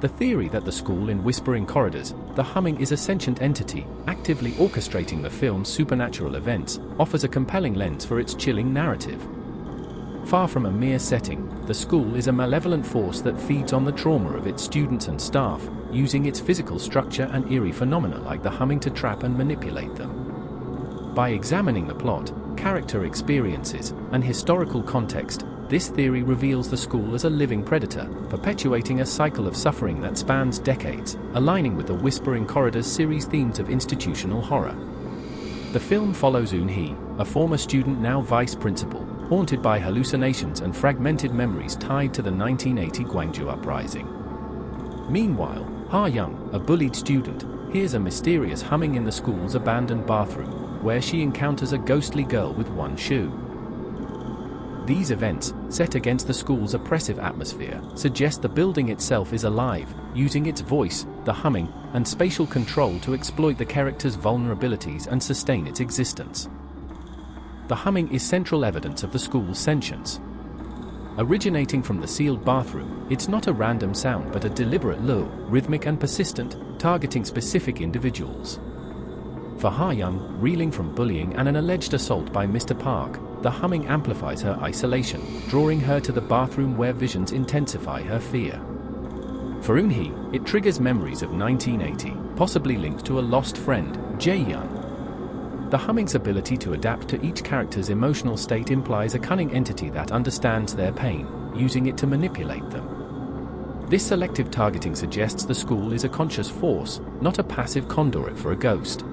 The theory that the school in Whispering Corridors, the humming, is a sentient entity, actively orchestrating the film's supernatural events, offers a compelling lens for its chilling narrative. Far from a mere setting, the school is a malevolent force that feeds on the trauma of its students and staff, using its physical structure and eerie phenomena like the humming to trap and manipulate them. By examining the plot, character experiences, and historical context, this theory reveals the school as a living predator, perpetuating a cycle of suffering that spans decades, aligning with the Whispering Corridors series themes of institutional horror. The film follows Eun-hee, a former student now vice principal, haunted by hallucinations and fragmented memories tied to the 1980 Gwangju Uprising. Meanwhile, Ha-young, a bullied student, hears a mysterious humming in the school's abandoned bathroom, where she encounters a ghostly girl with one shoe. These events, set against the school's oppressive atmosphere, suggest the building itself is alive, using its voice, the humming, and spatial control to exploit the character's vulnerabilities and sustain its existence. The humming is central evidence of the school's sentience. Originating from the sealed bathroom, it's not a random sound but a deliberate lure, rhythmic and persistent, targeting specific individuals. For Ha-young, reeling from bullying and an alleged assault by Mr. Park, the humming amplifies her isolation, drawing her to the bathroom where visions intensify her fear. For Eun-hee, it triggers memories of 1980, possibly linked to a lost friend, Jae-young. The humming's ability to adapt to each character's emotional state implies a cunning entity that understands their pain, using it to manipulate them. This selective targeting suggests the school is a conscious force, not a passive conduit for a ghost.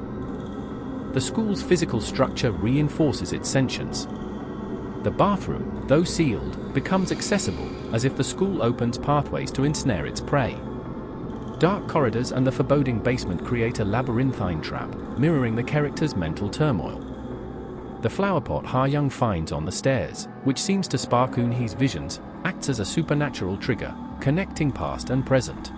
The school's physical structure reinforces its sentience. The bathroom, though sealed, becomes accessible, as if the school opens pathways to ensnare its prey. Dark corridors and the foreboding basement create a labyrinthine trap, mirroring the character's mental turmoil. The flower pot Ha-young finds on the stairs, which seems to spark Eun-hee's visions, acts as a supernatural trigger, connecting past and present.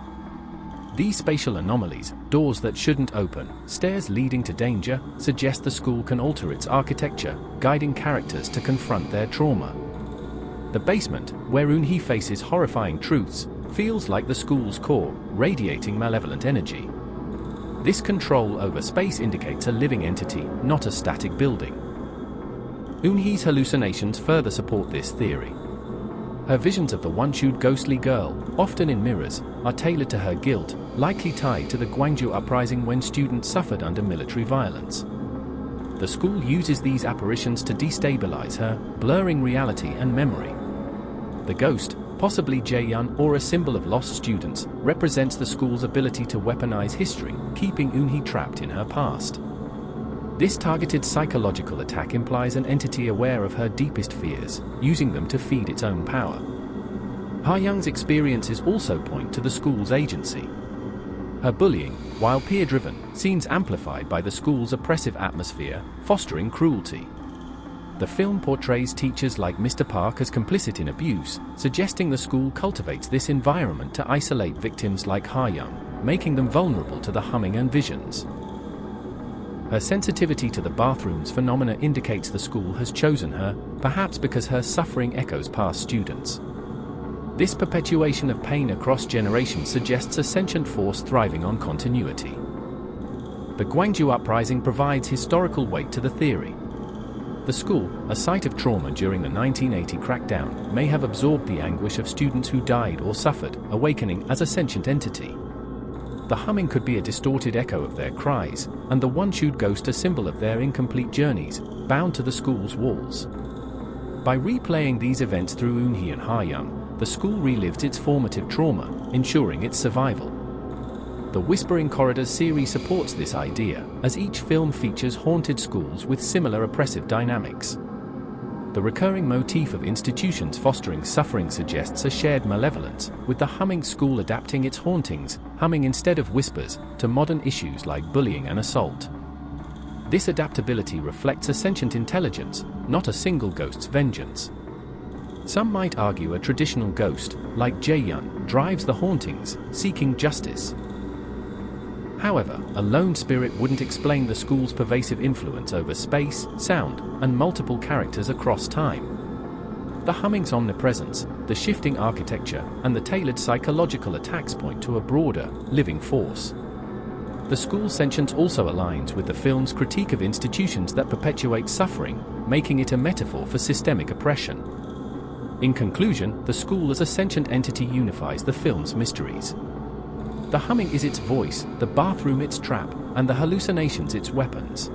These spatial anomalies, doors that shouldn't open, stairs leading to danger, suggest the school can alter its architecture, guiding characters to confront their trauma. The basement, where Eun-hee faces horrifying truths, feels like the school's core, radiating malevolent energy. This control over space indicates a living entity, not a static building. Eun-hee's hallucinations further support this theory. Her visions of the one-shoed ghostly girl, often in mirrors, are tailored to her guilt, likely tied to the Gwangju Uprising when students suffered under military violence. The school uses these apparitions to destabilize her, blurring reality and memory. The ghost, possibly Jae-young or a symbol of lost students, represents the school's ability to weaponize history, keeping Eun-hee trapped in her past. This targeted psychological attack implies an entity aware of her deepest fears, using them to feed its own power. Ha-young's experiences also point to the school's agency. Her bullying, while peer-driven, seems amplified by the school's oppressive atmosphere, fostering cruelty. The film portrays teachers like Mr. Park as complicit in abuse, suggesting the school cultivates this environment to isolate victims like Ha-young, making them vulnerable to the humming and visions. Her sensitivity to the bathroom's phenomena indicates the school has chosen her, perhaps because her suffering echoes past students. This perpetuation of pain across generations suggests a sentient force thriving on continuity. The Gwangju Uprising provides historical weight to the theory. The school, a site of trauma during the 1980 crackdown, may have absorbed the anguish of students who died or suffered, awakening as a sentient entity. The humming could be a distorted echo of their cries, and the one-shoed ghost a symbol of their incomplete journeys, bound to the school's walls. By replaying these events through Eun-hee and Ha-young, the school relived its formative trauma, ensuring its survival. The Whispering Corridors series supports this idea, as each film features haunted schools with similar oppressive dynamics. The recurring motif of institutions fostering suffering suggests a shared malevolence, with the humming school adapting its hauntings, humming instead of whispers, to modern issues like bullying and assault. This adaptability reflects a sentient intelligence, not a single ghost's vengeance. Some might argue a traditional ghost, like Jae-young, drives the hauntings, seeking justice. However, a lone spirit wouldn't explain the school's pervasive influence over space, sound, and multiple characters across time. The humming's omnipresence, the shifting architecture, and the tailored psychological attacks point to a broader, living force. The school's sentience also aligns with the film's critique of institutions that perpetuate suffering, making it a metaphor for systemic oppression. In conclusion, the school as a sentient entity unifies the film's mysteries. The humming is its voice, the bathroom its trap, and the hallucinations its weapons.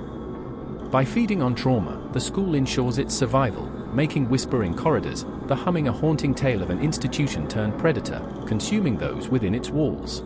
By feeding on trauma, the school ensures its survival, making whispering corridors, the humming a haunting tale of an institution turned predator, consuming those within its walls.